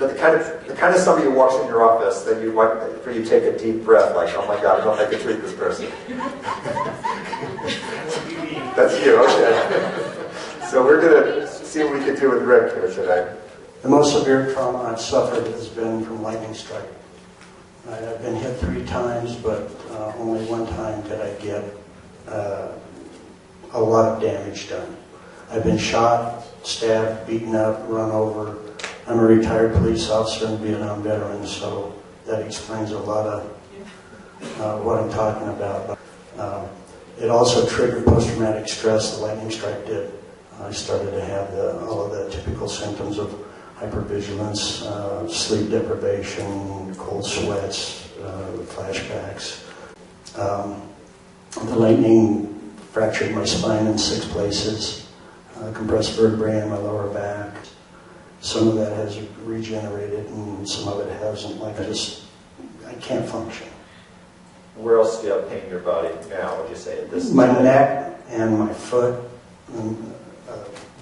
the kind of somebody who walks in your office that you take a deep breath, like, oh my God, I don't think I can treat this person. That's you, okay. So we're going to see what we can do with Rick here today. The most severe trauma I've suffered has been from lightning strike. I've been hit 3 times, but only 1 time did I get a lot of damage done. I've been shot, stabbed, beaten up, run over. I'm a retired police officer and Vietnam veteran, so that explains a lot of what I'm talking about. It also triggered post-traumatic stress, the lightning strike did. I started to have all of the typical symptoms of hypervigilance, sleep deprivation, cold sweats, flashbacks. The lightning fractured my spine in 6 places, compressed vertebrae in my lower back. Some of that has regenerated and some of it hasn't. I can't function. Where else do you have pain in your body now, would you say? My neck and my foot.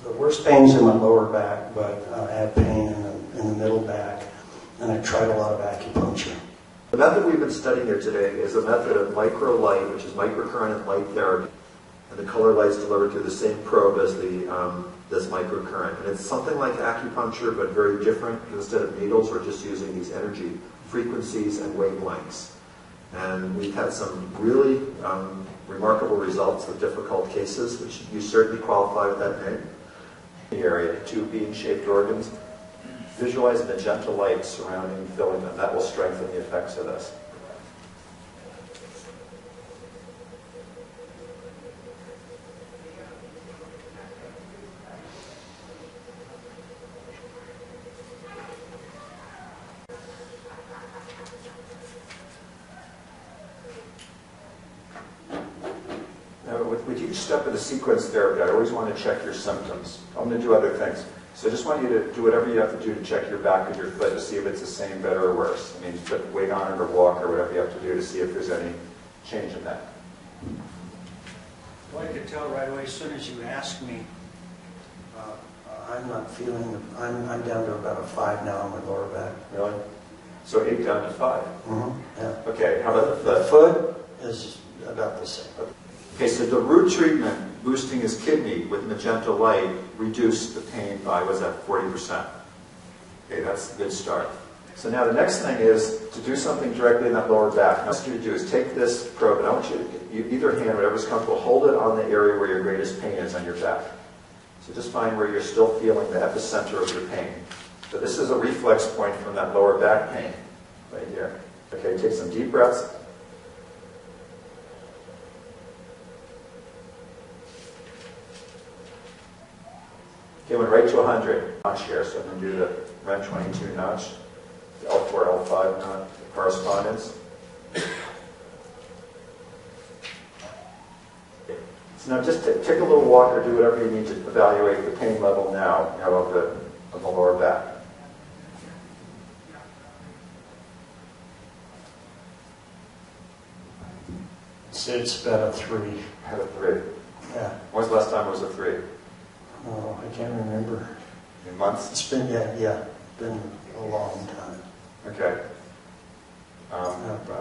The worst pain's in my lower back, but I have pain in the middle back, and I've tried a lot of acupuncture. The method we've been studying here today is a method of microlight, which is microcurrent and light therapy, and the color light's delivered through the same probe as this microcurrent. And it's something like acupuncture, but very different. Instead of needles, we're just using these energy frequencies and wavelengths. And we've had some really remarkable results with difficult cases, which you certainly qualify with that name. The area, 2 bean-shaped organs. Visualize magenta light surrounding and filling them. That will strengthen the effects of this. With each step of the sequence therapy, I always want to check your symptoms. I'm going to do other things. So I just want you to do whatever you have to do to check your back of your foot to see if it's the same, better, or worse. I mean, put weight on it or walk or whatever you have to do to see if there's any change in that. Well, I could tell right away as soon as you asked me. I'm not feeling, I'm down to about a 5 now on my lower back. Really? So 8 down to 5? Mm-hmm, yeah. Okay, how about the foot is about the same. Okay, so the root treatment, boosting his kidney with magenta light, reduced the pain by, what's that, 40%. Okay, that's a good start. So now the next thing is to do something directly in that lower back. What I want you to do is take this probe, and I want you to, either hand, whatever's comfortable, hold it on the area where your greatest pain is on your back. So just find where you're still feeling the epicenter of your pain. So this is a reflex point from that lower back pain, right here. Okay, take some deep breaths. Okay, went right to 100 notch here, so I'm going to do the REM 22 notch, the L4, L5 notch, the correspondence. So now just take a little walk or do whatever you need to evaluate the pain level now of the lower back. It's about a 3. Had a 3. Yeah. When was the last time it was a 3? Oh, I can't remember. In months? It's been, yeah, been a long time. Okay.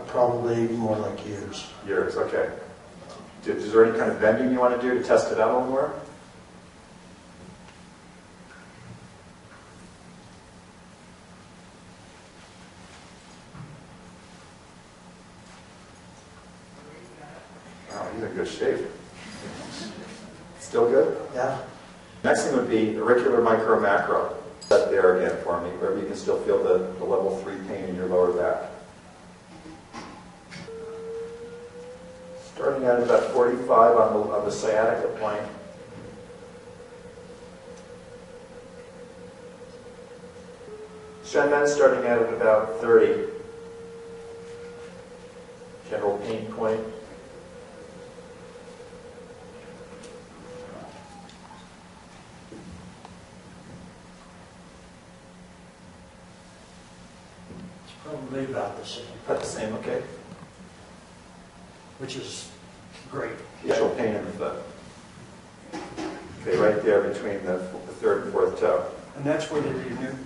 Probably more like years. Years, okay. Is there any kind of bending you want to do to test it out a little more? Wow, he's in good shape. Still good? Yeah. Next thing would be auricular micro macro. Set there again for me, wherever you can still feel the level 3 pain in your lower back. Starting out at about 45 on the sciatica point. Shenmen starting out at about 30. General pain point. Probably about the same. About the same, okay. Which is great. The actual pain in the foot. Okay, right there between the 3rd and 4th toe. And that's where they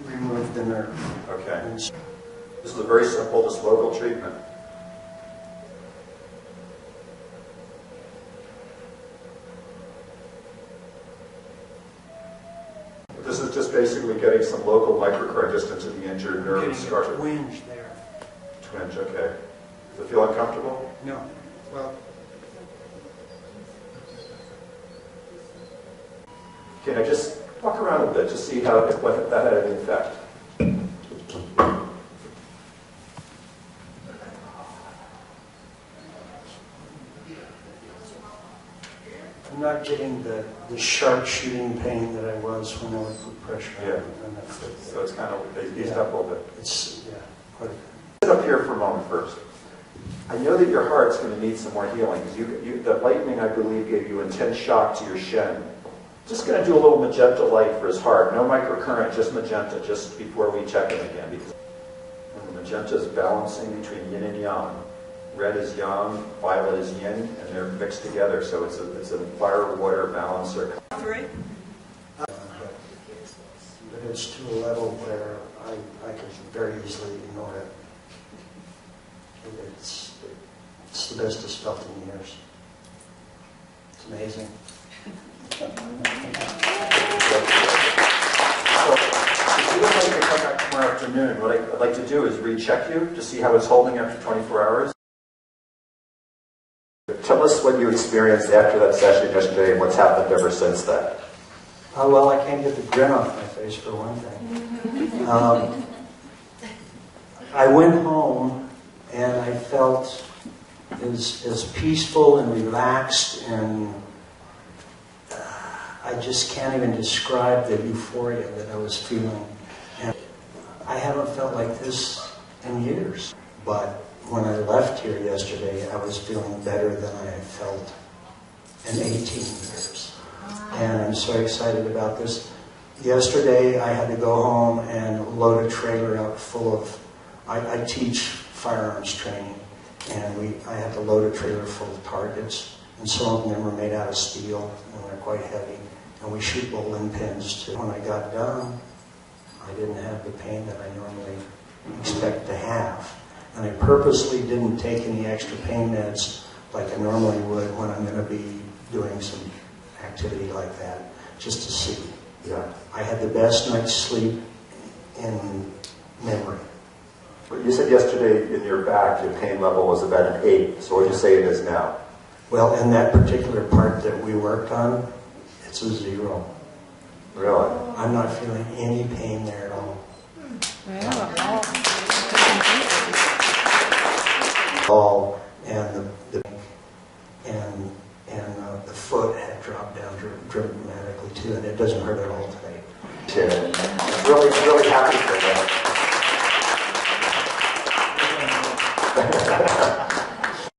removed the nerve. Okay. And This is a very simple, just local treatment. This is just basically getting some local microcurrent just into the injured nerve and getting a structure. twinge there. Twinge, okay. Does it feel uncomfortable? No. Well, Okay, now just walk around a bit, just see how what that had an effect. I'm not getting the sharp shooting pain that I was when I would put pressure on Yeah. on that foot. So it's kind of eased up a little bit. It's, yeah, quite a bit. Sit up here for a moment first. I know that your heart's going to need some more healing because the lightning, I believe, gave you intense shock to your shin. Just going to do a little magenta light for his heart. No microcurrent, just magenta, just before we check him again. Because the magenta is balancing between yin and yang. Red is yang, violet is yin, and they're mixed together. So it's a fire-water balancer. Three? But it's to a level where I can very easily ignore it. It's the best it's felt in years. It's amazing. So, if you would like to come back tomorrow afternoon, what I'd like to do is recheck you to see how it's holding after 24 hours. Tell us what you experienced after that session yesterday and what's happened ever since that. Well, I can't get the grin off my face for one thing. I went home and I felt as peaceful and relaxed, and I just can't even describe the euphoria that I was feeling. And I haven't felt like this in years. But when I left here yesterday, I was feeling better than I had felt in 18 years. And I'm so excited about this. Yesterday, I had to go home and load a trailer out full of, I teach firearms training, and I had to load a trailer full of targets, and some of them are made out of steel, and they're quite heavy, and we shoot bowling pins too. When I got done, I didn't have the pain that I normally expect to have, and I purposely didn't take any extra pain meds like I normally would when I'm going to be doing some activity like that, just to see. Yeah. I had the best night's sleep in memory. But you said yesterday in your back, your pain level was about an 8. So what would you say it is now? Well, in that particular part that we worked on, it's a 0. Really? I'm not feeling any pain there at all. And the foot had dropped down dramatically too, and it doesn't hurt at all today. Yeah. Really happy for that.